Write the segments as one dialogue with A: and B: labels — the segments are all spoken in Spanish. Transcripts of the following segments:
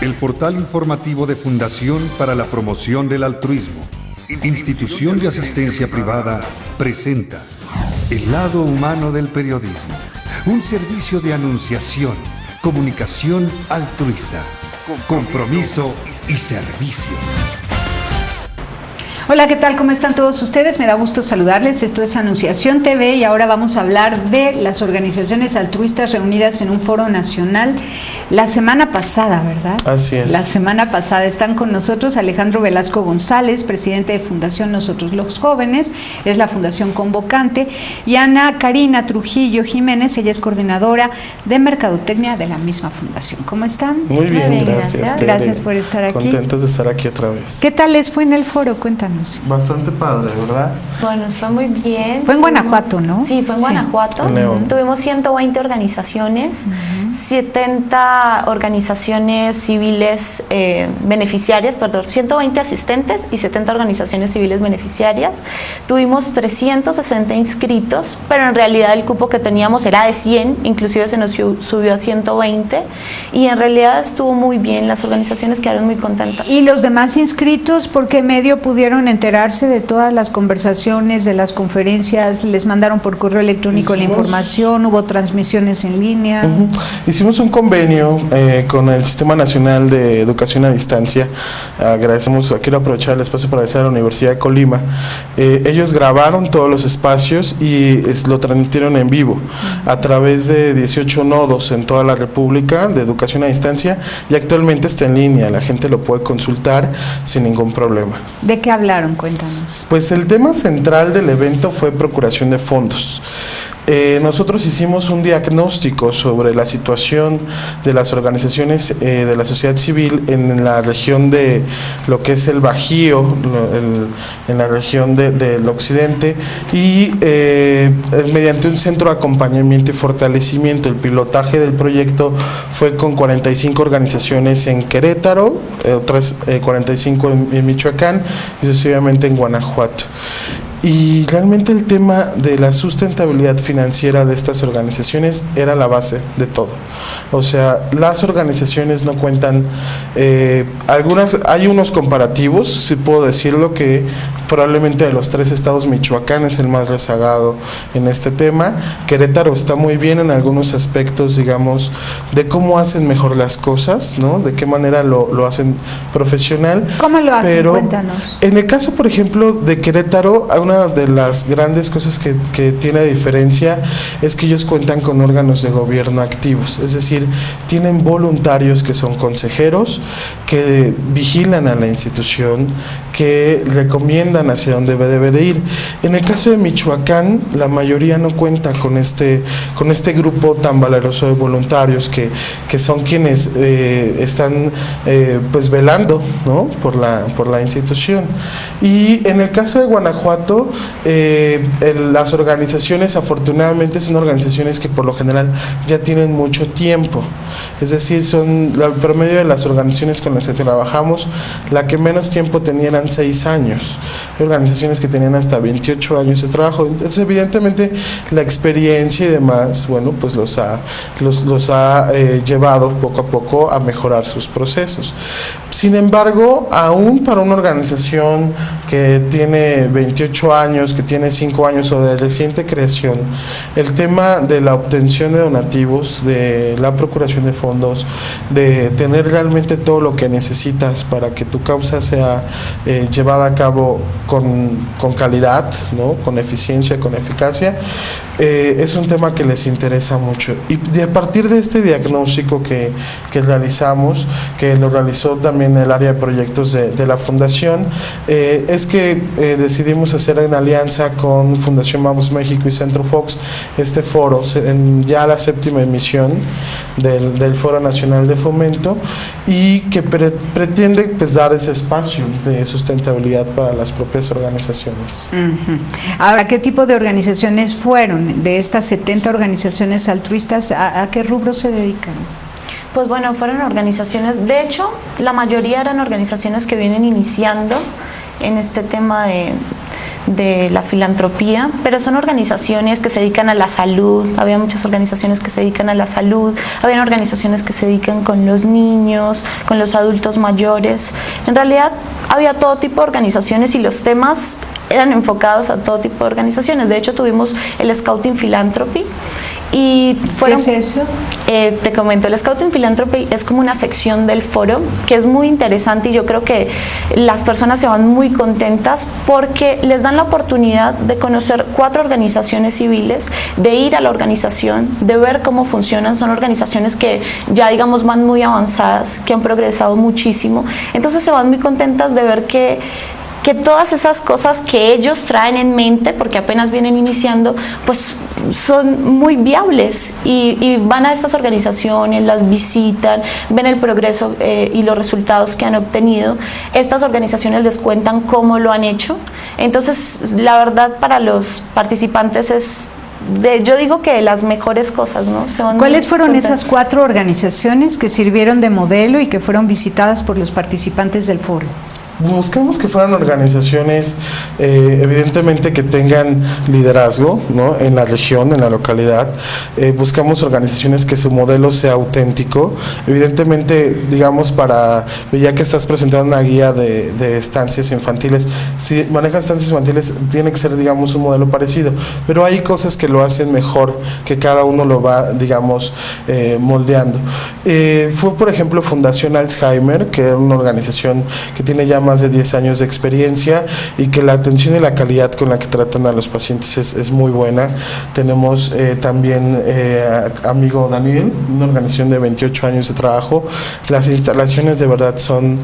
A: El portal informativo de Fundación para la Promoción del Altruismo, institución de asistencia privada, presenta El lado humano del periodismo, un servicio de anunciación, comunicación altruista, compromiso y servicio.
B: Hola, ¿qué tal? ¿Cómo están todos ustedes? Me da gusto saludarles. Esto es Anunciación TV y ahora vamos a hablar de las organizaciones altruistas reunidas en un foro nacional la semana pasada, ¿verdad?
C: Así es.
B: La semana pasada están con nosotros Alejandro Velasco González, presidente de Fundación Nosotros los Jóvenes, es la fundación convocante, y Ana Karina Trujillo Jiménez, ella es coordinadora de Mercadotecnia de la misma fundación. ¿Cómo están?
C: Muy bien, gracias.
B: Gracias por estar aquí.
C: Contentos de estar aquí otra vez.
B: ¿Qué tal les fue en el foro? Cuéntanos.
C: Bastante padre, ¿verdad?
D: Bueno, fue muy bien.
B: Fue en Guanajuato, ¿no?
D: Sí, fue en Guanajuato.
C: En León.
D: Tuvimos 120 organizaciones, 70 organizaciones civiles beneficiarias, 120 asistentes y 70 organizaciones civiles beneficiarias. Tuvimos 360 inscritos, pero en realidad el cupo que teníamos era de 100, inclusive se nos subió a 120, y en realidad estuvo muy bien, las organizaciones quedaron muy contentas.
B: ¿Y los demás inscritos por qué medio pudieron enterarse de todas las conversaciones, de las conferencias? ¿Les mandaron por correo electrónico la información? ¿Hubo transmisiones en línea?
C: Hicimos un convenio con el Sistema Nacional de Educación a Distancia. Quiero aprovechar el espacio para agradecer a la Universidad de Colima. Ellos grabaron todos los espacios y lo transmitieron en vivo a través de 18 nodos en toda la República de Educación a Distancia, y actualmente está en línea, la gente lo puede consultar sin ningún problema.
B: ¿De qué hablaron? Cuéntanos.
C: Pues el tema central del evento fue procuración de fondos. Nosotros hicimos un diagnóstico sobre la situación de las organizaciones de la sociedad civil en la región de lo que es el Bajío, en la región del occidente, y mediante un centro de acompañamiento y fortalecimiento. El pilotaje del proyecto fue con 45 organizaciones en Querétaro, otras 45 en Michoacán y sucesivamente en Guanajuato. Y realmente el tema de la sustentabilidad financiera de estas organizaciones era la base de todo. O sea, las organizaciones no cuentan, hay unos comparativos, si puedo decirlo, que probablemente de los 3 estados, Michoacán es el más rezagado en este tema. Querétaro está muy bien en algunos aspectos, digamos, de cómo hacen mejor las cosas, ¿no? De qué manera lo hacen profesional.
B: ¿Cómo lo hacen?
C: Pero
B: Cuéntanos.
C: en el caso, por ejemplo, de Querétaro, una de las grandes cosas que tiene diferencia es que ellos cuentan con órganos de gobierno activos, es decir, tienen voluntarios que son consejeros, que vigilan a la institución, que recomiendan hacia dónde debe de ir. En el caso de Michoacán, la mayoría no cuenta con este grupo tan valeroso de voluntarios que son quienes están pues velando, ¿no? por la institución. Y en el caso de Guanajuato, las organizaciones afortunadamente son organizaciones que por lo general ya tienen mucho tiempo, es decir, el promedio de las organizaciones con las que trabajamos, la que menos tiempo tenía eran 6 años, hay organizaciones que tenían hasta 28 años de trabajo. Entonces evidentemente la experiencia y demás, bueno, pues los ha llevado poco a poco a mejorar sus procesos. Sin embargo, aún para una organización que tiene 28 años, que tiene 5 años o de reciente creación, el tema de la obtención de donativos, de la procuración de fondos, de tener realmente todo lo que necesitas para que tu causa sea llevada a cabo con calidad, ¿no? Con eficiencia, con eficacia, es un tema que les interesa mucho. Y a partir de este diagnóstico que realizamos, que lo realizó también el área de proyectos de la Fundación, es que decidimos hacer en alianza con Fundación Vamos México y Centro Fox este foro, ya la 7ª emisión del Foro Nacional de Fomento, y que pretende pues dar ese espacio de sustentabilidad para las propias organizaciones.
B: Ahora, ¿qué tipo de organizaciones fueron? De estas 70 organizaciones altruistas, ¿a qué rubro se dedican?
D: Pues bueno, fueron organizaciones, de hecho, la mayoría eran organizaciones que vienen iniciando en este tema de de la filantropía, pero son organizaciones que se dedican a la salud. Había muchas organizaciones que se dedican a la salud, habían organizaciones que se dedican con los niños, con los adultos mayores. En realidad había todo tipo de organizaciones y los temas eran enfocados a todo tipo de organizaciones. De hecho, tuvimos el Scouting Philanthropy. Y fueron,
B: ¿qué es eso?
D: Te comento, el Scouting Philanthropy es como una sección del foro que es muy interesante y yo creo que las personas se van muy contentas porque les dan la oportunidad de conocer 4 organizaciones civiles, de ir a la organización, de ver cómo funcionan. Son organizaciones que ya digamos van muy avanzadas, que han progresado muchísimo, entonces se van muy contentas de ver que todas esas cosas que ellos traen en mente, porque apenas vienen iniciando, pues son muy viables y van a estas organizaciones, las visitan, ven el progreso y los resultados que han obtenido. Estas organizaciones les cuentan cómo lo han hecho. Entonces, la verdad, para los participantes es yo digo que de las mejores cosas, ¿no?
B: ¿Cuáles fueron esas 4 organizaciones que sirvieron de modelo y que fueron visitadas por los participantes del foro?
C: Buscamos que fueran organizaciones evidentemente que tengan liderazgo, ¿no?, en la región, en la localidad. Buscamos organizaciones que su modelo sea auténtico. Evidentemente, digamos, ya que estás presentando una guía de estancias infantiles, si manejas estancias infantiles tiene que ser, digamos, un modelo parecido, pero hay cosas que lo hacen mejor, que cada uno lo va, digamos, moldeando. Fue, por ejemplo, Fundación Alzheimer, que es una organización que tiene ya más de 10 años de experiencia y que la atención y la calidad con la que tratan a los pacientes es muy buena. Tenemos también Amigo Daniel, una organización de 28 años de trabajo. Las instalaciones de verdad son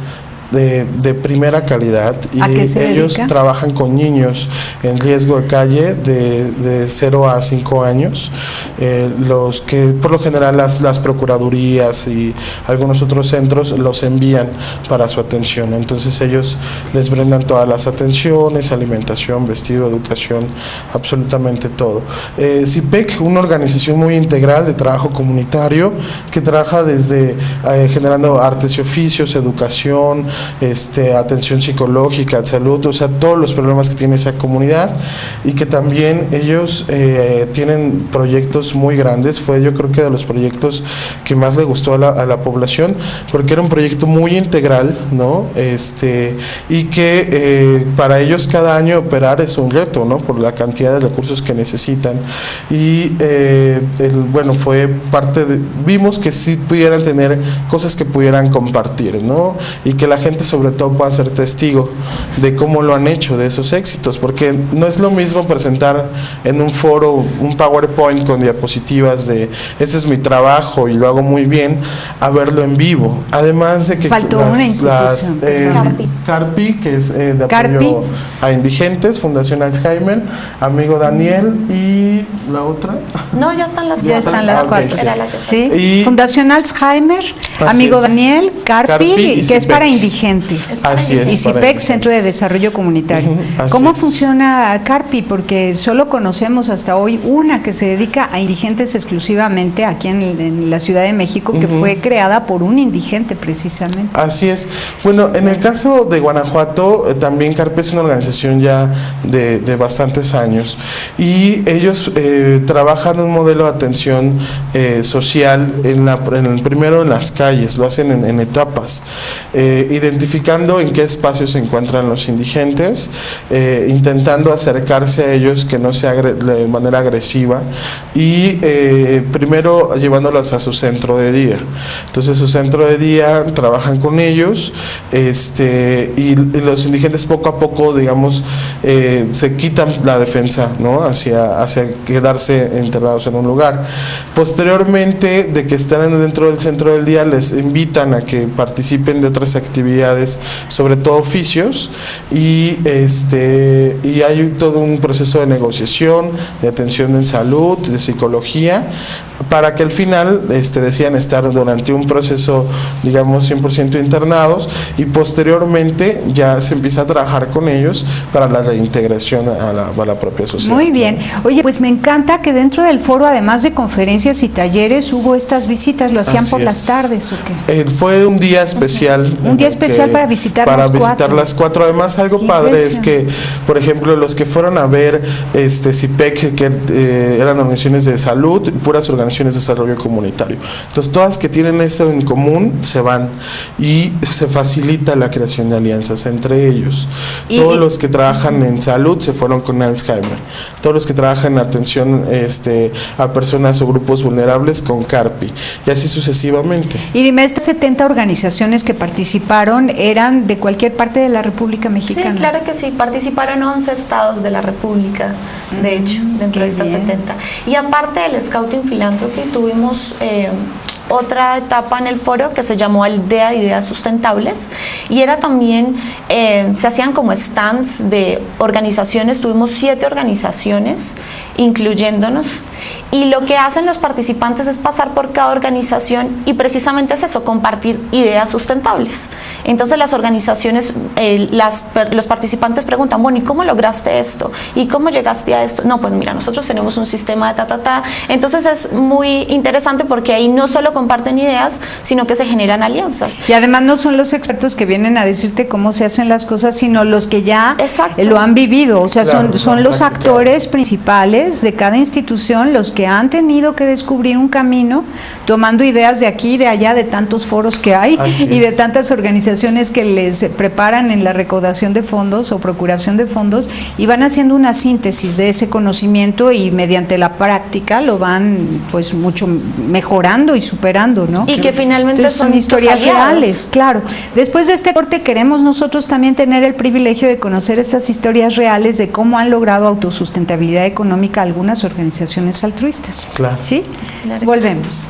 C: de primera calidad y ellos trabajan con niños en riesgo de calle de 0 a 5 años, los que por lo general las procuradurías y algunos otros centros los envían para su atención. Entonces ellos les brindan todas las atenciones, alimentación, vestido, educación, absolutamente todo. CIPEC, una organización muy integral de trabajo comunitario que trabaja desde generando artes y oficios, educación, atención psicológica, salud, o sea, todos los problemas que tiene esa comunidad, y que también ellos tienen proyectos muy grandes. Fue, yo creo que de los proyectos que más le gustó a la población, porque era un proyecto muy integral, ¿no? Y que para ellos cada año operar es un reto, ¿no?, por la cantidad de recursos que necesitan. Y bueno, fue parte de, vimos que sí pudieran tener cosas que pudieran compartir, ¿no?, y que la gente sobre todo pueda ser testigo de cómo lo han hecho, de esos éxitos, porque no es lo mismo presentar en un foro un PowerPoint con diapositivas de este es mi trabajo y lo hago muy bien, a verlo en vivo. Además de que
B: faltó una institución,
C: Carpi, que es de apoyo a indigentes, Fundación Alzheimer, Amigo Daniel, y la otra.
D: No, ya están las 4.
B: Ya están las 4.
C: Okay,
D: era la que
B: sí. Y Fundación Alzheimer, Amigo Daniel, Carpi, que es para indigentes.
C: Así es.
B: Y CIPEC, Centro de Desarrollo Comunitario. ¿Cómo funciona Carpi? Porque solo conocemos hasta hoy una que se dedica a indigentes exclusivamente aquí en la Ciudad de México, que fue creada por un indigente precisamente.
C: Así es. Bueno, en el caso de Guanajuato, también Carpi es una organización ya de bastantes años, y ellos trabajan un modelo de atención social primero en las calles, lo hacen en etapas, identificando en qué espacios se encuentran los indigentes, intentando acercarse a ellos que no sea de manera agresiva, y primero llevándolos a su centro de día. Entonces su centro de día trabajan con ellos, y los indigentes poco a poco, digamos, se quitan la defensa, ¿no?, hacia quedarse internados en un lugar. Posteriormente de que están dentro del centro del día, les invitan a que participen de otras actividades, sobre todo oficios, y hay todo un proceso de negociación, de atención en salud, de psicología, para que al final decían estar durante un proceso, digamos, 100% internados, y posteriormente ya se empieza a trabajar con ellos para la reintegración a la propia sociedad.
B: Muy bien. Oye, pues me encanta que dentro del foro, además de conferencias y talleres, hubo estas visitas. ¿Lo hacían por las tardes o qué?
C: Fue un día especial.
B: Un día especial especial para visitar
C: las cuatro. Además, algo padre es que, por ejemplo, los que fueron a ver CIPEC, que eran organizaciones de salud, puras organizaciones de desarrollo comunitario. Entonces, todas que tienen eso en común se van y se facilita la creación de alianzas entre ellos. Todos los que trabajan en salud se fueron con Alzheimer. Todos los que trabajan en atención a personas o grupos vulnerables con CARPI, y así sucesivamente.
B: Y dime, estas 70 organizaciones que participaron eran de cualquier parte de la República Mexicana.
D: Sí, claro que sí, participaron 11 estados de la República, de hecho, dentro de estas 70. Y aparte del Scouting Philanthropy, tuvimos otra etapa en el foro que se llamó Aldea de Ideas Sustentables, y era también, se hacían como stands de organizaciones, tuvimos 7 organizaciones, incluyéndonos, y lo que hacen los participantes es pasar por cada organización y precisamente es eso, compartir ideas sustentables. Entonces las organizaciones, los participantes preguntan, bueno, ¿y cómo lograste esto? ¿Y cómo llegaste a esto? No, pues mira, nosotros tenemos un sistema de Entonces es muy interesante porque ahí no solo comparten ideas, sino que se generan alianzas.
B: Y además no son los expertos que vienen a decirte cómo se hacen las cosas, sino los que ya lo han vivido. O sea, claro, son los actores principales de cada institución, los que han tenido que descubrir un camino, tomando ideas de aquí y de allá, de tantos foros que hay y de tantas organizaciones que les preparan en la recaudación de fondos o procuración de fondos, y van haciendo una síntesis de ese conocimiento y mediante la práctica lo van pues mucho mejorando y superando, ¿no?
D: Y que finalmente
B: entonces, son historias reales, claro. Después de este corte queremos nosotros también tener el privilegio de conocer estas historias reales de cómo han logrado autosustentabilidad económica algunas organizaciones altruistas.
C: Claro.
B: ¿Sí? Claro. Volvemos.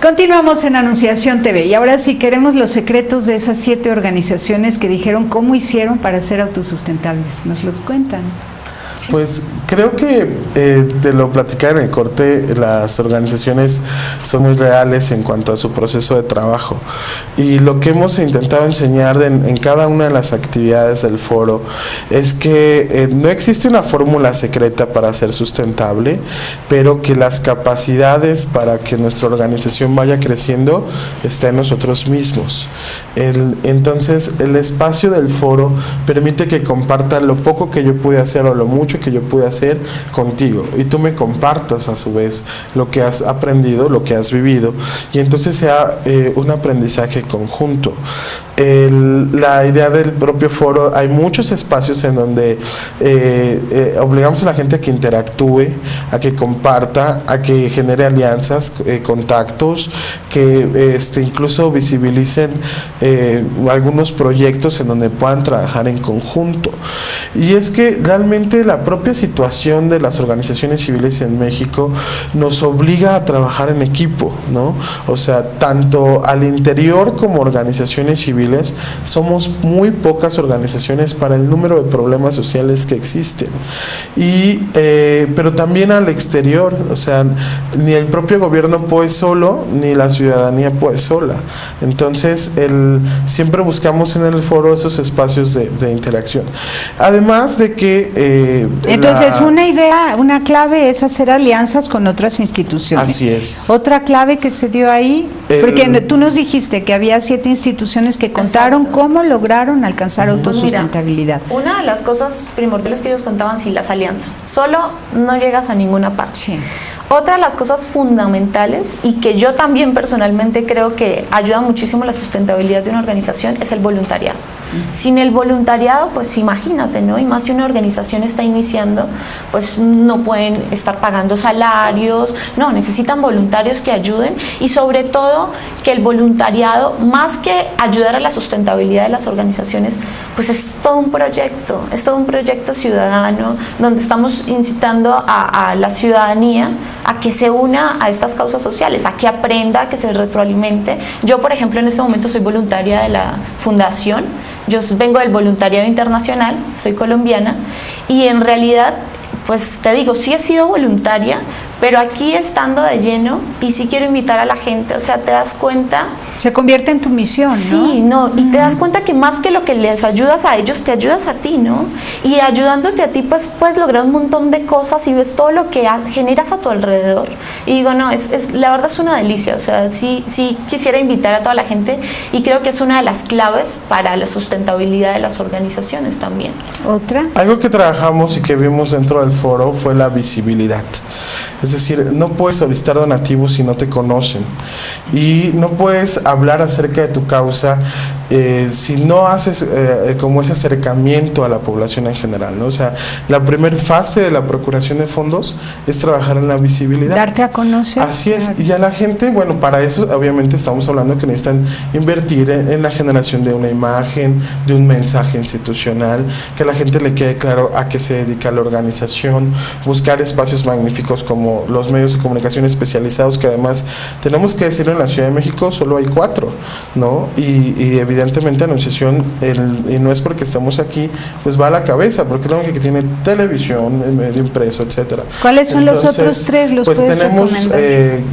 B: Continuamos en Anunciación TV y ahora sí queremos los secretos de esas 7 organizaciones que dijeron cómo hicieron para ser autosustentables. ¿Nos lo cuentan?
C: Pues creo que te lo platicaba en el corte, las organizaciones son muy reales en cuanto a su proceso de trabajo, y lo que hemos intentado enseñar en cada una de las actividades del foro es que no existe una fórmula secreta para ser sustentable, pero que las capacidades para que nuestra organización vaya creciendo está en nosotros mismos. Entonces el espacio del foro permite que comparta lo poco que yo pude hacer o lo mucho que yo pude hacer contigo, y tú me compartas a su vez lo que has aprendido, lo que has vivido, y entonces sea un aprendizaje conjunto. La idea del propio foro, hay muchos espacios en donde obligamos a la gente a que interactúe, a que comparta, a que genere alianzas, contactos, que incluso visibilicen algunos proyectos en donde puedan trabajar en conjunto. Y es que realmente la propia situación de las organizaciones civiles en México nos obliga a trabajar en equipo, ¿no? O sea, tanto al interior como organizaciones civiles, somos muy pocas organizaciones para el número de problemas sociales que existen. Pero también al exterior, o sea, ni el propio gobierno puede solo, ni la ciudadanía puede sola. Entonces, siempre buscamos en el foro esos espacios de interacción. Además de que...
B: Entonces, una clave es hacer alianzas con otras instituciones.
C: Así es.
B: Otra clave que se dio ahí, porque tú nos dijiste que había 7 instituciones que contaron. Exacto. ¿Cómo lograron alcanzar autosustentabilidad?
D: Mira, una de las cosas primordiales que ellos contaban, sí, las alianzas. Solo no llegas a ninguna parte.
B: Sí.
D: Otra de las cosas fundamentales, y que yo también personalmente creo que ayuda muchísimo a la sustentabilidad de una organización, es el voluntariado. Sin el voluntariado, pues imagínate, ¿no? Y más si una organización está iniciando, pues no pueden estar pagando salarios, no, necesitan voluntarios que ayuden, y sobre todo que el voluntariado, más que ayudar a la sustentabilidad de las organizaciones, pues es todo un proyecto ciudadano, donde estamos incitando a la ciudadanía a que se una a estas causas sociales, a que aprenda, a que se retroalimente. Yo, por ejemplo, en este momento soy voluntaria de la fundación. Yo vengo del voluntariado internacional, soy colombiana, y en realidad, pues te digo, sí he sido voluntaria, pero aquí estando de lleno, y sí quiero invitar a la gente, o sea, te das cuenta...
B: Se convierte en tu misión, ¿no?
D: Sí, no, y te das cuenta que más que lo que les ayudas a ellos, te ayudas a ti, ¿no? Y ayudándote a ti, pues puedes lograr un montón de cosas y ves todo lo que generas a tu alrededor. Y digo, no, la verdad es una delicia, o sea, sí quisiera invitar a toda la gente, y creo que es una de las claves para la sustentabilidad de las organizaciones también.
B: ¿Otra?
C: Algo que trabajamos y que vimos dentro del foro fue la visibilidad. Es decir, no puedes solicitar donativos si no te conocen, y no puedes hablar acerca de tu causa si no haces como ese acercamiento a la población en general, ¿no? O sea, la primera fase de la procuración de fondos es trabajar en la visibilidad.
B: Darte a conocer.
C: Así es, y a la gente, bueno, para eso obviamente estamos hablando que necesitan invertir en la generación de una imagen, de un mensaje institucional, que a la gente le quede claro a qué se dedica la organización, buscar espacios magníficos como los medios de comunicación especializados, que además tenemos que decirlo, en la Ciudad de México solo hay 4, ¿no? Y evidentemente Anunciación, y no es porque estamos aquí, pues va a la cabeza, porque es la única que tiene televisión, medio impreso, etcétera.
B: ¿Cuáles son los otros 3? ¿Los
C: pues tenemos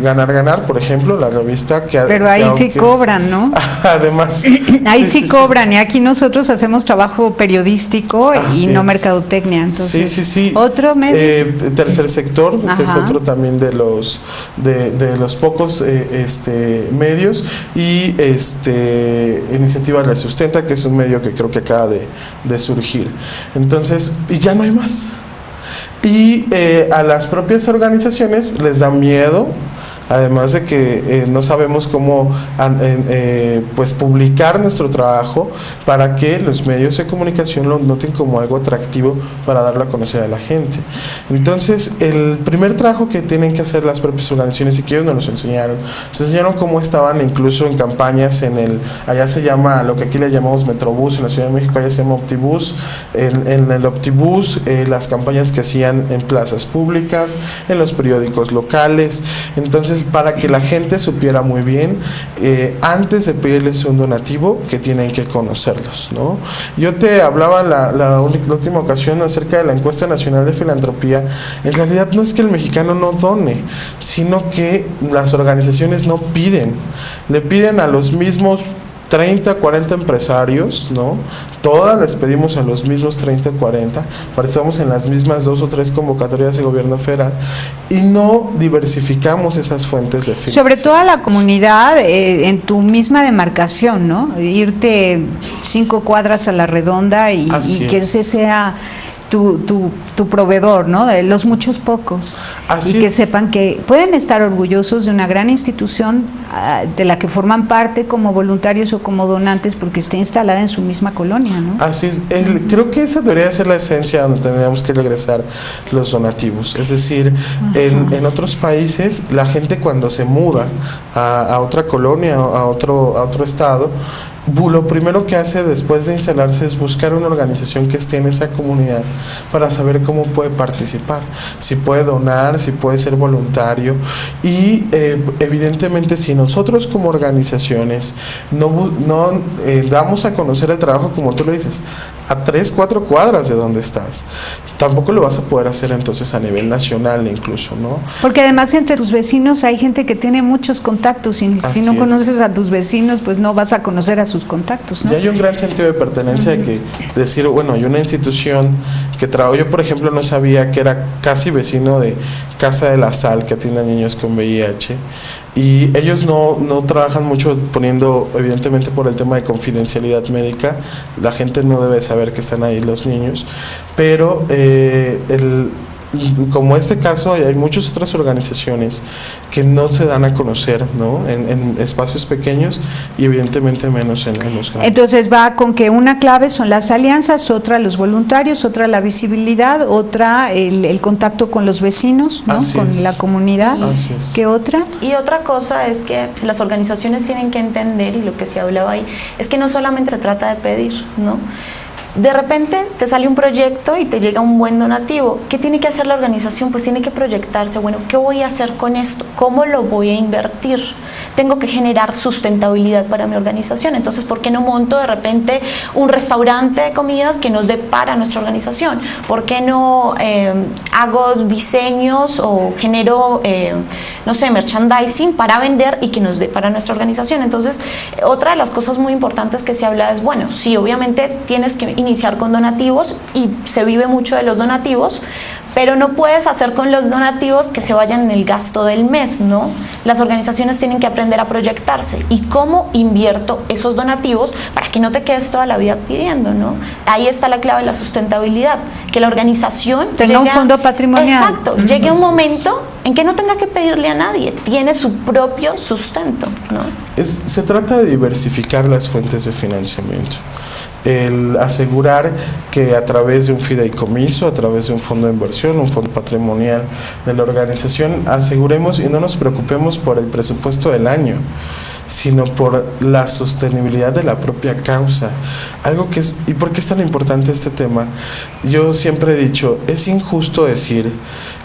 C: Ganar, por ejemplo, la revista que...
B: Pero ahí sí cobran, ¿no?
C: Además.
B: Ahí sí cobran, y aquí nosotros hacemos trabajo periodístico y no mercadotecnia, entonces.
C: Sí.
B: ¿Otro medio?
C: Tercer sector, que es otro también de los pocos medios, y Iniciativa La Sustenta, que es un medio que creo que acaba de surgir. Entonces, y ya no hay más. Y a las propias organizaciones les da miedo, además de que no sabemos cómo pues publicar nuestro trabajo para que los medios de comunicación lo noten como algo atractivo para darlo a conocer a la gente. Entonces, el primer trabajo que tienen que hacer las propias organizaciones, y que ellos nos enseñaron cómo estaban incluso en campañas allá se llama, lo que aquí le llamamos Metrobús, en la Ciudad de México allá se llama Optibús, en el Optibús, las campañas que hacían en plazas públicas, en los periódicos locales. Entonces Entonces, para que la gente supiera muy bien, antes de pedirles un donativo, que tienen que conocerlos, ¿no? Yo te hablaba la última ocasión acerca de la encuesta nacional de filantropía. En realidad no es que el mexicano no done, sino que las organizaciones no piden, le piden a los mismos 30, 40 empresarios, ¿no? Todas les pedimos a los mismos 30, 40, participamos en las mismas 2 o 3 convocatorias de gobierno federal y no diversificamos esas fuentes de financiación.
B: Sobre todo a la comunidad, en tu misma demarcación, ¿no? Irte 5 cuadras a la redonda y que ese sea tu proveedor, ¿no? De los muchos pocos.
C: Así
B: y que
C: es.
B: sepan que pueden estar orgullosos de una gran institución de la que forman parte como voluntarios o como donantes porque está instalada en su misma colonia, ¿no?
C: Así es. Creo que esa debería ser la esencia donde tendríamos que regresar los donativos. Es decir, en otros países la gente cuando se muda a otra colonia, a otro estado, lo primero que hace después de instalarse es buscar una organización que esté en esa comunidad para saber cómo puede participar, si puede donar, si puede ser voluntario y evidentemente si nosotros como organizaciones no damos a conocer el trabajo, como tú lo dices, a 3, 4 cuadras de donde estás, tampoco lo vas a poder hacer entonces a nivel nacional incluso, ¿no?
B: Porque además entre tus vecinos hay gente que tiene muchos contactos y si no conoces a tus vecinos pues no vas a conocer a sus contactos, ¿no?
C: Y hay un gran sentido de pertenencia de que decir, bueno, hay una institución que trabajo, yo por ejemplo no sabía que era casi vecino de Casa de la Sal, que atiende a niños con VIH, y ellos no trabajan mucho poniendo, evidentemente por el tema de confidencialidad médica, la gente no debe saber que están ahí los niños, pero como este caso hay muchas otras organizaciones que no se dan a conocer, ¿no? En espacios pequeños y evidentemente menos en los grandes.
B: Entonces va con que una clave son las alianzas, otra los voluntarios, otra la visibilidad, otra el contacto con los vecinos, ¿no?
C: Así
B: con
C: es.
B: la comunidad.
C: Así es.
B: ¿Qué otra?
D: Y otra cosa es que las organizaciones tienen que entender, y lo que se hablaba ahí, es que no solamente se trata de pedir, ¿no? De repente te sale un proyecto y te llega un buen donativo. ¿Qué tiene que hacer la organización? Pues tiene que proyectarse, bueno, ¿qué voy a hacer con esto? ¿Cómo lo voy a invertir? Tengo que generar sustentabilidad para mi organización. Entonces, ¿por qué no monto de repente un restaurante de comidas que nos dé para nuestra organización? ¿Por qué no hago diseños o genero, no sé, merchandising para vender y que nos dé para nuestra organización? Entonces, otra de las cosas muy importantes que se habla es, bueno, sí, obviamente tienes que iniciar con donativos y se vive mucho de los donativos, pero no puedes hacer con los donativos que se vayan en el gasto del mes, ¿no? Las organizaciones tienen que aprender a proyectarse. ¿Y cómo invierto esos donativos para que no te quedes toda la vida pidiendo, ¿no? Ahí está la clave de la sustentabilidad, que la organización
B: tenga un fondo patrimonial.
D: Exacto, llegue un momento en que no tenga que pedirle a nadie, tiene su propio sustento, ¿no?
C: Se trata de diversificar las fuentes de financiamiento. El asegurar que a través de un fideicomiso, a través de un fondo de inversión, un fondo patrimonial de la organización, aseguremos y no nos preocupemos por el presupuesto del año, sino por la sostenibilidad de la propia causa. Algo que es, ¿y por qué es tan importante este tema? Yo siempre he dicho, es injusto decir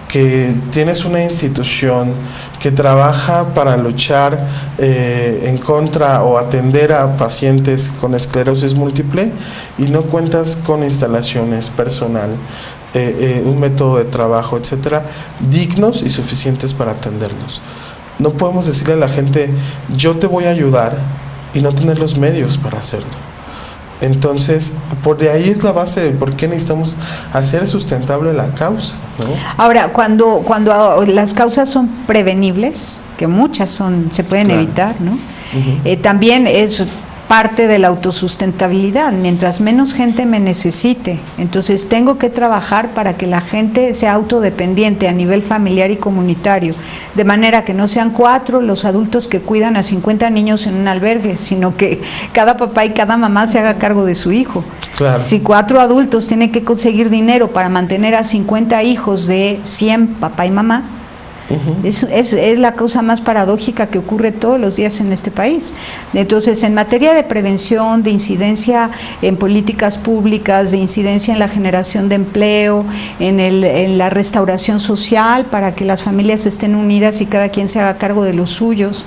C: que tienes una institución que trabaja para luchar en contra o atender a pacientes con esclerosis múltiple y no cuentas con instalaciones, personal, un método de trabajo, etcétera, dignos y suficientes para atenderlos. No podemos decirle a la gente, yo te voy a ayudar y no tener los medios para hacerlo. Entonces, por de ahí es la base de por qué necesitamos hacer sustentable la causa, ¿no?
B: Ahora, cuando las causas son prevenibles, que muchas se pueden evitar, ¿no? También es parte de la autosustentabilidad. Mientras menos gente me necesite, entonces tengo que trabajar para que la gente sea autodependiente a nivel familiar y comunitario, de manera que no sean 4 los adultos que cuidan a 50 niños en un albergue, sino que cada papá y cada mamá se haga cargo de su hijo.
C: Claro.
B: Si 4 adultos tienen que conseguir dinero para mantener a 50 hijos de 100 papá y mamá, Es la cosa más paradójica que ocurre todos los días en este país. Entonces, en materia de prevención, de incidencia en políticas públicas, de incidencia en la generación de empleo, en la restauración social para que las familias estén unidas y cada quien se haga cargo de los suyos.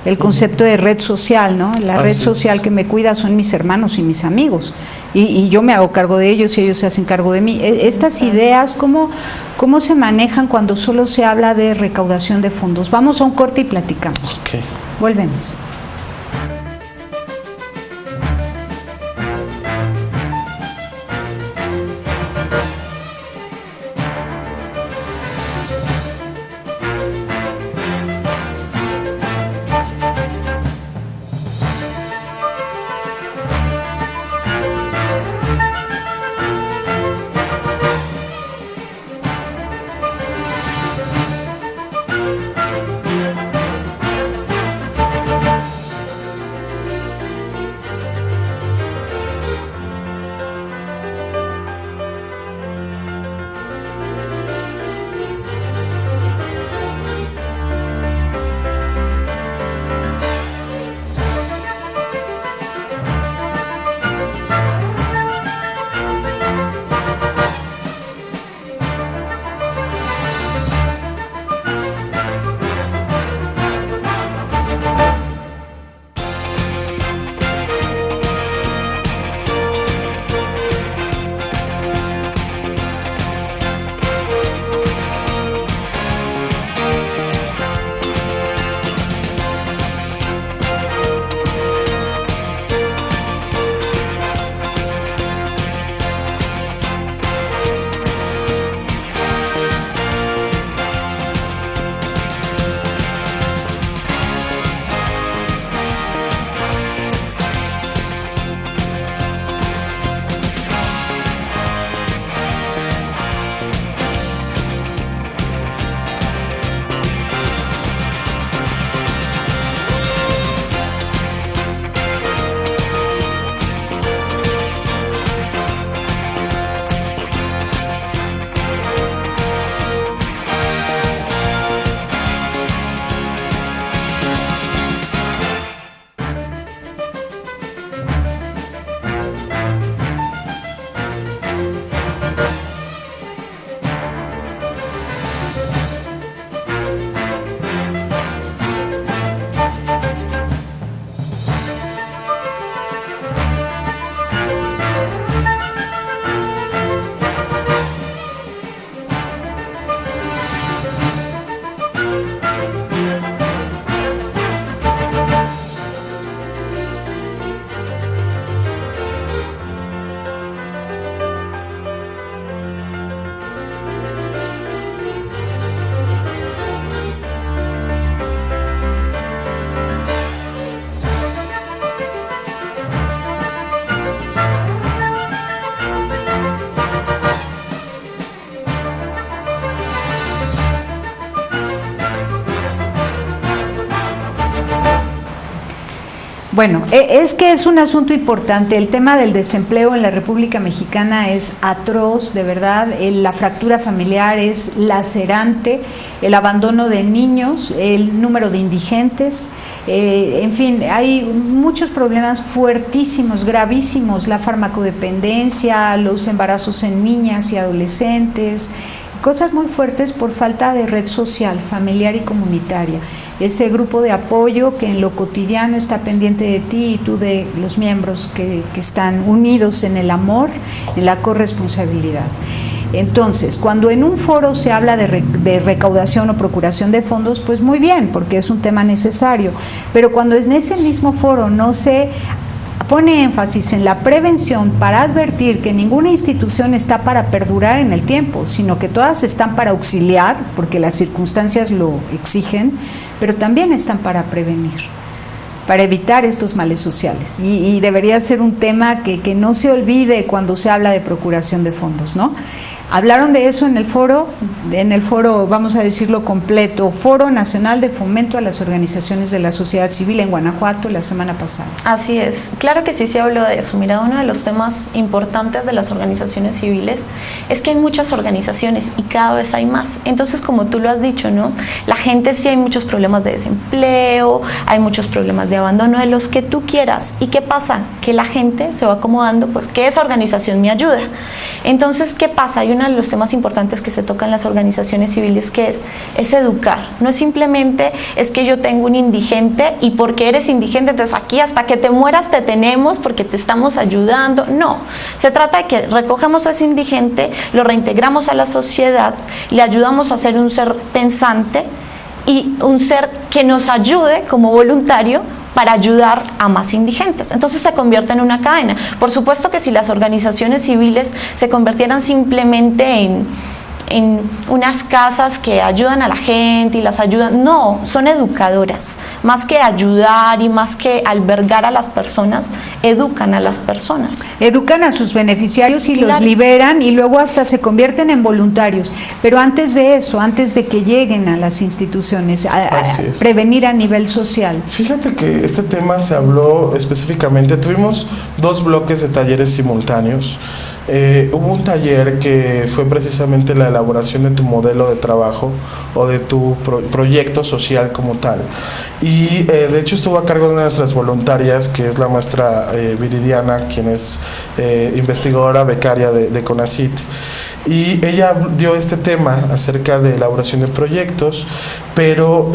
B: El concepto de red social, ¿no? La red social que me cuida son mis hermanos y mis amigos. Y yo me hago cargo de ellos y ellos se hacen cargo de mí. Estas ideas, ¿cómo se manejan cuando solo se habla de recaudación de fondos? Vamos a un corte y platicamos.
C: Okay.
B: Volvemos. Bueno, es que es un asunto importante. El tema del desempleo en la República Mexicana es atroz, de verdad. La fractura familiar es lacerante, el abandono de niños, el número de indigentes, en fin, hay muchos problemas fuertísimos, gravísimos, la farmacodependencia, los embarazos en niñas y adolescentes, cosas muy fuertes por falta de red social, familiar y comunitaria. Ese grupo de apoyo que en lo cotidiano está pendiente de ti y tú de los miembros que están unidos en el amor, en la corresponsabilidad. Entonces, cuando en un foro se habla de recaudación o procuración de fondos, pues muy bien, porque es un tema necesario, pero cuando en ese mismo foro no se pone énfasis en la prevención para advertir que ninguna institución está para perdurar en el tiempo, sino que todas están para auxiliar, porque las circunstancias lo exigen, pero también están para prevenir, para evitar estos males sociales. Y debería ser un tema que no se olvide cuando se habla de procuración de fondos, ¿no? Hablaron de eso en el foro, vamos a decirlo completo, Foro Nacional de Fomento a las Organizaciones de la Sociedad Civil en Guanajuato la semana pasada.
D: Así es, claro que sí se habló de eso. Mira, uno de los temas importantes de las organizaciones civiles es que hay muchas organizaciones y cada vez hay más. Entonces, como tú lo has dicho, ¿no? La gente sí hay muchos problemas de desempleo, hay muchos problemas de abandono, de los que tú quieras. ¿Y qué pasa? Que la gente se va acomodando, pues que esa organización me ayuda. Entonces, ¿qué pasa? Hay uno de los temas importantes que se tocan en las organizaciones civiles que es educar. No es simplemente es que yo tengo un indigente y porque eres indigente, entonces aquí hasta que te mueras te tenemos porque te estamos ayudando. No, se trata de que recogemos a ese indigente, lo reintegramos a la sociedad, le ayudamos a ser un ser pensante y un ser que nos ayude como voluntario para ayudar a más indigentes. Entonces se convierte en una cadena. Por supuesto que si las organizaciones civiles se convirtieran simplemente en unas casas que ayudan a la gente y las ayudan, no, son educadoras. Más que ayudar y más que albergar a las personas, educan a las personas.
B: Educan a sus beneficiarios y los liberan y luego hasta se convierten en voluntarios. Pero antes de eso, antes de que lleguen a las instituciones, prevenir a nivel social.
C: Fíjate que este tema se habló específicamente, tuvimos 2 bloques de talleres simultáneos. Hubo un taller que fue precisamente la elaboración de tu modelo de trabajo o de tu proyecto social como tal, y de hecho estuvo a cargo de una de nuestras voluntarias, que es la maestra Viridiana, quien es investigadora becaria de CONACYT, y ella dio este tema acerca de elaboración de proyectos, pero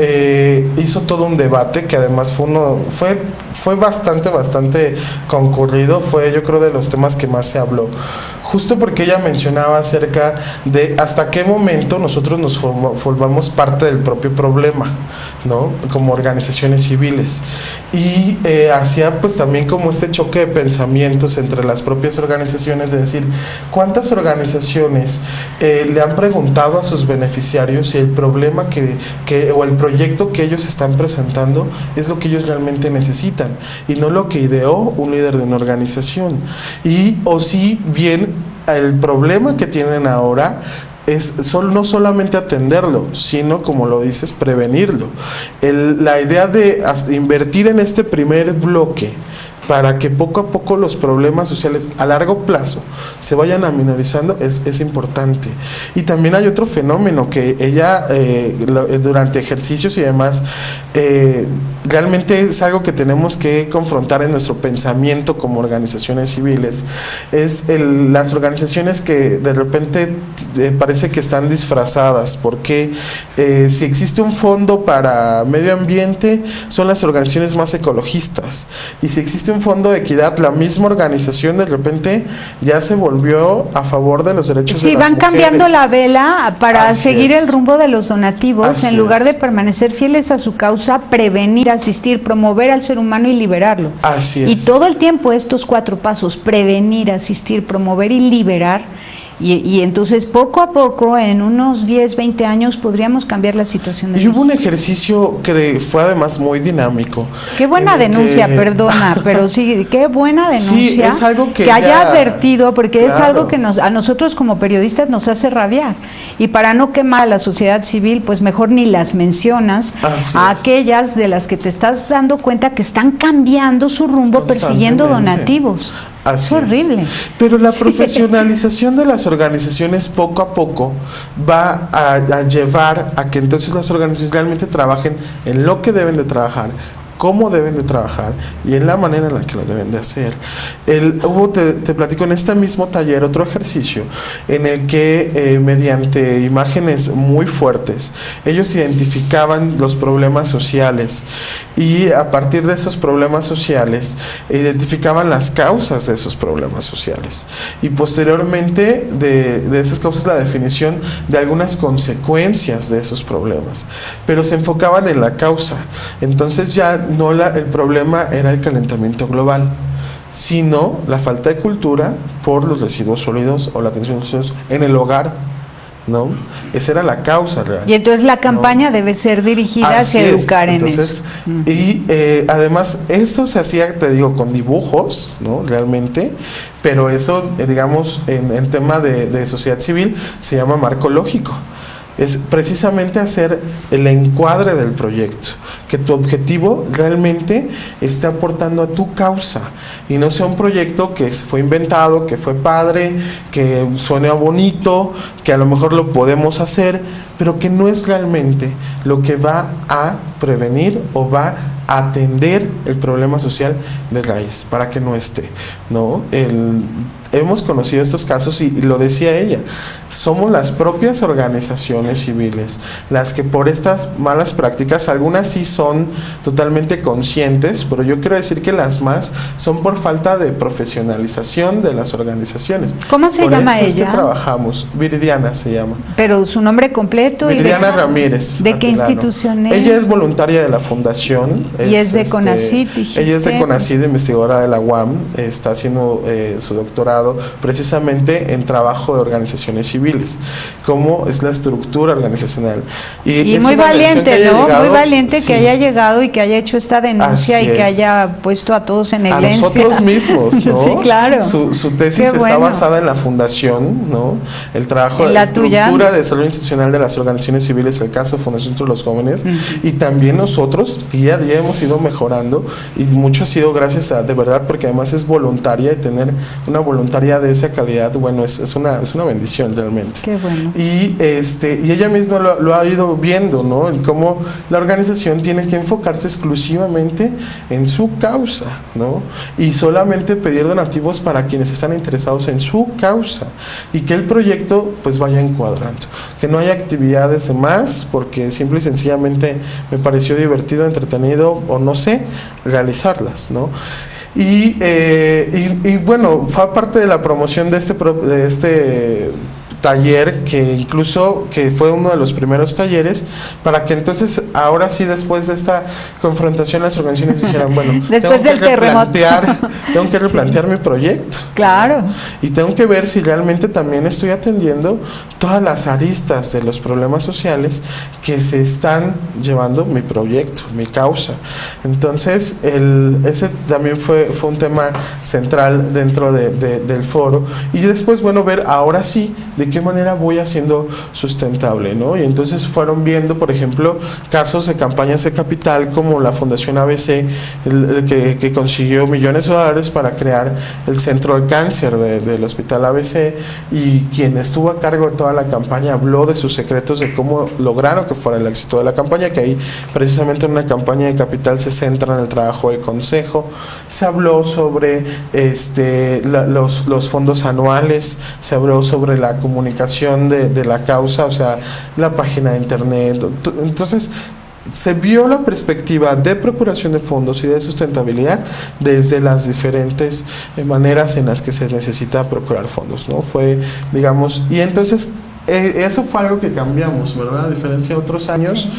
C: hizo todo un debate que además fue bastante concurrido, fue yo creo de los temas que más se habló, justo porque ella mencionaba acerca de hasta qué momento nosotros nos formamos parte del propio problema, ¿no? Como organizaciones civiles, y hacía pues también como este choque de pensamientos entre las propias organizaciones, de decir, ¿cuántas organizaciones le han preguntado a sus beneficiarios si el problema o el proyecto que ellos están presentando es lo que ellos realmente necesitan y no lo que ideó un líder de una organización? O si bien el problema que tienen ahora es no solamente atenderlo, sino, como lo dices, prevenirlo. La idea de invertir en este primer bloque para que poco a poco los problemas sociales a largo plazo se vayan aminorizando es importante. Y también hay otro fenómeno que ella durante ejercicios y demás realmente es algo que tenemos que confrontar en nuestro pensamiento como organizaciones civiles, es las organizaciones que de repente parece que están disfrazadas, porque si existe un fondo para medio ambiente son las organizaciones más ecologistas, y si existe un fondo de equidad, la misma organización de repente ya se volvió a favor de los derechos de las mujeres.
B: Sí, van cambiando la vela para seguir el rumbo de los donativos, en lugar de permanecer fieles a su causa, prevenir, asistir, promover al ser humano y liberarlo.
C: Así es.
B: Y todo el tiempo estos 4 pasos, prevenir, asistir, promover y liberar. Y entonces poco a poco, en unos 10, 20 años, podríamos cambiar la situación de
C: Y hubo un ejercicio que fue además muy dinámico.
B: Qué buena denuncia, perdona, pero sí, qué buena denuncia.
C: Sí, es algo que
B: haya advertido, porque es algo que a nosotros como periodistas nos hace rabiar. Y para no quemar a la sociedad civil, pues mejor ni las mencionas a aquellas de las que te estás dando cuenta que están cambiando su rumbo persiguiendo donativos. Es horrible.
C: Pero la profesionalización de las organizaciones poco a poco va a llevar a que entonces las organizaciones realmente trabajen en lo que deben de trabajar, cómo deben de trabajar y en la manera en la que lo deben de hacer. Te platico en este mismo taller otro ejercicio en el que mediante imágenes muy fuertes ellos identificaban los problemas sociales, y a partir de esos problemas sociales identificaban las causas de esos problemas sociales, y posteriormente de esas causas la definición de algunas consecuencias de esos problemas, pero se enfocaban en la causa. Entonces ya el problema era el calentamiento global, sino la falta de cultura por los residuos sólidos o la atención a los residuos en el hogar, ¿no? Esa era la causa real.
B: Y entonces la campaña debe ser dirigida hacia educar en eso.
C: Y además eso se hacía, te digo, con dibujos, ¿no? Realmente, pero eso, digamos, en tema de sociedad civil se llama marco lógico. Es precisamente hacer el encuadre del proyecto, que tu objetivo realmente esté aportando a tu causa y no sea un proyecto que fue inventado, que fue padre, que suena bonito, que a lo mejor lo podemos hacer, pero que no es realmente lo que va a prevenir o va a atender el problema social de raíz, para que no esté, ¿no? Hemos conocido estos casos y lo decía ella, somos las propias organizaciones civiles las que por estas malas prácticas, algunas sí son totalmente conscientes, pero yo quiero decir que las más son por falta de profesionalización de las organizaciones.
B: ¿Cómo se llama ella?
C: Por eso es que trabajamos, Viridiana se llama.
B: Pero su nombre completo.
C: Viridiana Ramírez.
B: ¿De qué institución es?
C: Ella es voluntaria de la fundación.
B: Y es de CONACYT, dijiste.
C: Ella es de CONACYT, investigadora de la UAM, está haciendo su doctorado precisamente en trabajo de organizaciones civiles, cómo es la estructura organizacional.
B: Y muy valiente, ¿no? Muy valiente, sí, que haya llegado y que haya hecho esta denuncia y que haya puesto a todos en evidencia.
C: A nosotros mismos, ¿no?
B: Sí, claro.
C: Su tesis está basada en la fundación, ¿no? El trabajo de
B: la
C: estructura de salud institucional de las organizaciones civiles, el caso Fundación Entre los Jóvenes, y también nosotros día a día hemos ido mejorando y mucho ha sido gracias a, de verdad, porque además es voluntaria y tener una voluntaria de esa calidad, bueno, es una bendición realmente.
B: Qué bueno.
C: Y ella misma lo ha ido viendo, ¿no? En cómo la organización tiene que enfocarse exclusivamente en su causa, ¿no? Y solamente pedir donativos para quienes están interesados en su causa y que el proyecto pues vaya encuadrando, que no haya actividades de más, porque simple y sencillamente me pareció divertido, entretenido o no sé, realizarlas, ¿no? Y bueno, fue parte de la promoción de este taller, que incluso que fue uno de los primeros talleres, para que entonces ahora sí, después de esta confrontación, las organizaciones dijeran, bueno,
B: después
C: tengo que replantear
B: sí,
C: mi proyecto,
B: claro,
C: y tengo que ver si realmente también estoy atendiendo todas las aristas de los problemas sociales que se están llevando mi proyecto, mi causa. Entonces ese también fue un tema central dentro del foro, y después, bueno, ver ahora sí de qué manera voy haciendo sustentable, ¿no? Y entonces fueron viendo, por ejemplo, casos de campañas de capital como la Fundación ABC, que consiguió millones de dólares para crear el centro de cáncer del Hospital ABC, y quien estuvo a cargo de toda la campaña habló de sus secretos de cómo lograron que fuera el éxito de la campaña, que ahí precisamente en una campaña de capital se centra en el trabajo del consejo. Se habló sobre los fondos anuales, se habló sobre la comunicación de la causa, o sea, la página de internet. Entonces se vio la perspectiva de procuración de fondos y de sustentabilidad desde las diferentes maneras en las que se necesita procurar fondos, ¿no? Fue, digamos, y entonces eso fue algo que cambiamos, ¿verdad? A diferencia de otros años. Sí.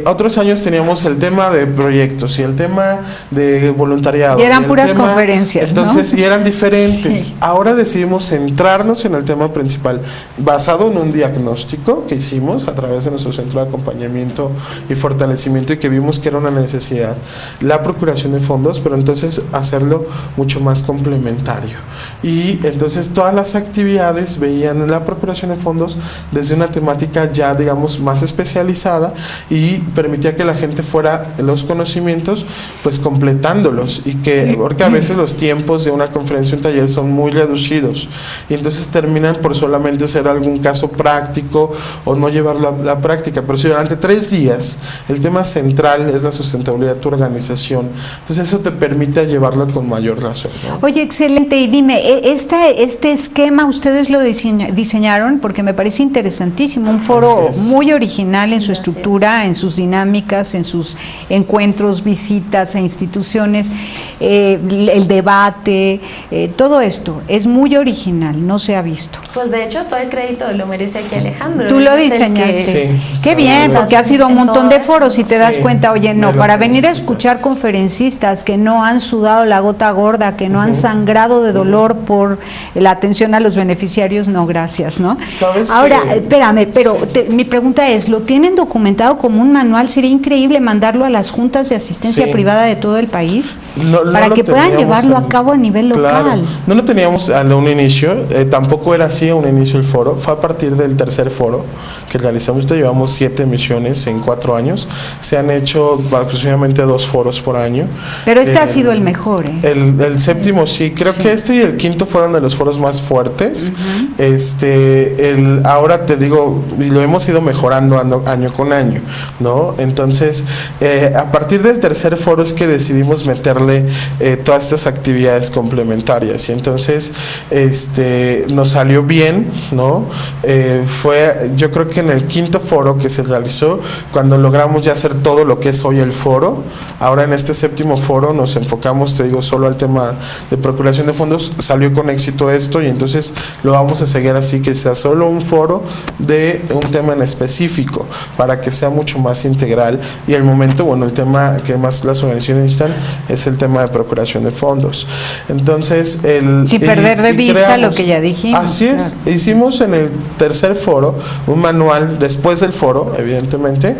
C: Otros años teníamos el tema de proyectos y el tema de voluntariado.
B: Y eran puras conferencias,
C: entonces,
B: ¿no?
C: Y eran diferentes.
B: Sí.
C: Ahora decidimos centrarnos en el tema principal, basado en un diagnóstico que hicimos a través de nuestro centro de acompañamiento y fortalecimiento, y que vimos que era una necesidad, la procuración de fondos, pero entonces hacerlo mucho más complementario. Y entonces todas las actividades veían la procuración de fondos desde una temática ya, digamos, más especializada, y permitía que la gente fuera los conocimientos pues completándolos, y que, porque a veces los tiempos de una conferencia o un taller son muy reducidos y entonces terminan por solamente hacer algún caso práctico o no llevar la práctica. Pero si durante 3 días el tema central es la sustentabilidad de tu organización, entonces eso te permite llevarlo con mayor razón, ¿no?
B: Oye, excelente. Y dime, este esquema ustedes lo diseñaron, porque me parece interesantísimo, un foro muy original en su estructura, estructura, en sus dinámicas, en sus encuentros, visitas a instituciones, el debate, todo esto es muy original, no se ha visto.
D: Pues de hecho todo el crédito lo merece aquí Alejandro.
B: Tú lo diseñaste.
C: Sí,
B: qué bien, porque has ido a un montón de foros y te das
C: Sí,
B: cuenta, oye, no,
C: de lo
B: para
C: que
B: venir a
C: necesitas.
B: escuchar conferencistas que no han sudado la gota gorda, que no han sangrado de dolor por la atención a los beneficiarios, no, gracias, ¿no?
C: ¿Sabes
B: Ahora,
C: qué?
B: espérame, pero
C: Sí.
B: mi pregunta es, ¿lo tienen documentado como un manual? ¿Sería increíble mandarlo a las juntas de asistencia
C: Sí.
B: privada de todo el país?
C: No
B: para
C: lo
B: que puedan
C: teníamos
B: llevarlo a cabo a nivel
C: Claro.
B: local.
C: No lo teníamos a un inicio, tampoco era así a un inicio el foro, fue a partir del tercer foro que realizamos. Llevamos 7 emisiones en 4 años, se han hecho aproximadamente 2 foros por año.
B: Pero este ha sido el mejor, ¿eh?
C: El séptimo sí, creo que este y el quinto fueron de los foros más fuertes. Ahora te digo, y lo hemos ido mejorando año con año, ¿no? Entonces, a partir del tercer foro es que decidimos meterle todas estas actividades complementarias, y entonces nos salió bien, ¿no? Yo creo que en el quinto foro que se realizó, cuando logramos ya hacer todo lo que es hoy el foro. Ahora en este séptimo foro nos enfocamos, te digo, solo al tema de procuración de fondos. Salió con éxito esto, y entonces lo vamos a seguir así, que sea solo un foro de un tema en específico, para que sea mucho más integral. Y el momento, bueno, el tema que más las organizaciones necesitan es el tema de procuración de fondos. Entonces,
B: sin perder de vista
C: creamos,
B: lo que ya dijimos.
C: Así es,
B: claro.
C: Hicimos en el tercer foro un manual después del foro, evidentemente,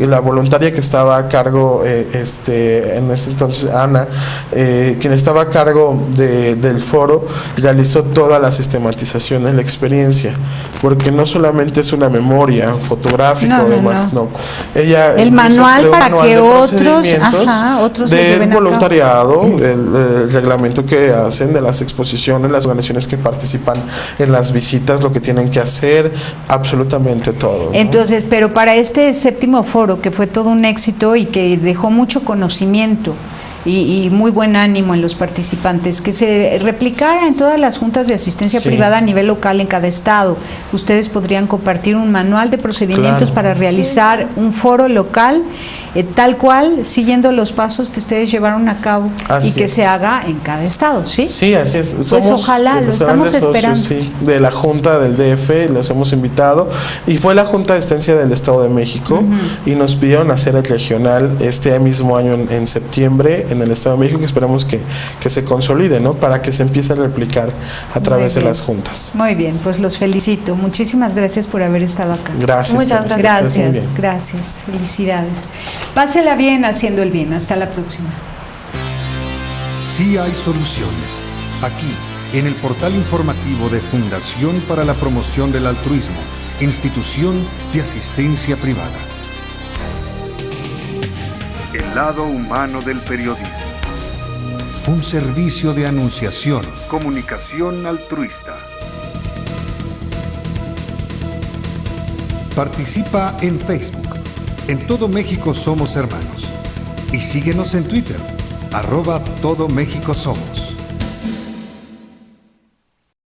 C: la voluntaria que estaba a cargo, en ese entonces, Ana, quien estaba a cargo del foro, realizó toda la sistematización de la experiencia, porque no solamente es una memoria fotográfica o demás, no. Ella
B: el manual para que otros lo
C: del
B: lleven a cabo.
C: voluntariado, el reglamento que hacen de las exposiciones, las organizaciones que participan en las visitas, lo que tienen que hacer, absolutamente todo, ¿no?
B: Entonces, pero para este séptimo foro, que fue todo un éxito y que dejó mucho conocimiento y muy buen ánimo en los participantes, que se replicara en todas las juntas de asistencia
C: Sí.
B: privada a nivel local en cada estado. Ustedes podrían compartir un manual de procedimientos
C: Claro.
B: para realizar un foro local, tal cual, siguiendo los pasos que ustedes llevaron a cabo
C: Así
B: y que
C: es.
B: se haga en cada estado, ¿sí?
C: Sí, así es.
B: Pues ojalá, lo
C: los
B: estamos
C: grandes socios,
B: esperando.
C: sí, de la Junta del DF, los hemos invitado, y fue la Junta de Asistencia del Estado de México, y nos pidieron hacer el regional este mismo año en septiembre en el Estado de México, que esperamos que se consolide, ¿no? Para que se empiece a replicar a través de
B: bien.
C: las juntas.
B: Muy bien, pues los felicito. Muchísimas gracias por haber estado acá.
C: Gracias.
D: Muchas
C: Tania,
D: gracias.
C: que estés muy
B: Gracias,
C: bien.
B: gracias. Felicidades. Pásela bien haciendo el bien. Hasta la próxima.
A: Sí hay soluciones. Aquí, en el portal informativo de Fundación para la Promoción del Altruismo, Institución de Asistencia Privada. El lado humano del periodismo. Un servicio de anunciación, comunicación altruista. Participa en Facebook. En todo México somos hermanos. Y síguenos en Twitter, @TodoMéxicoSomos.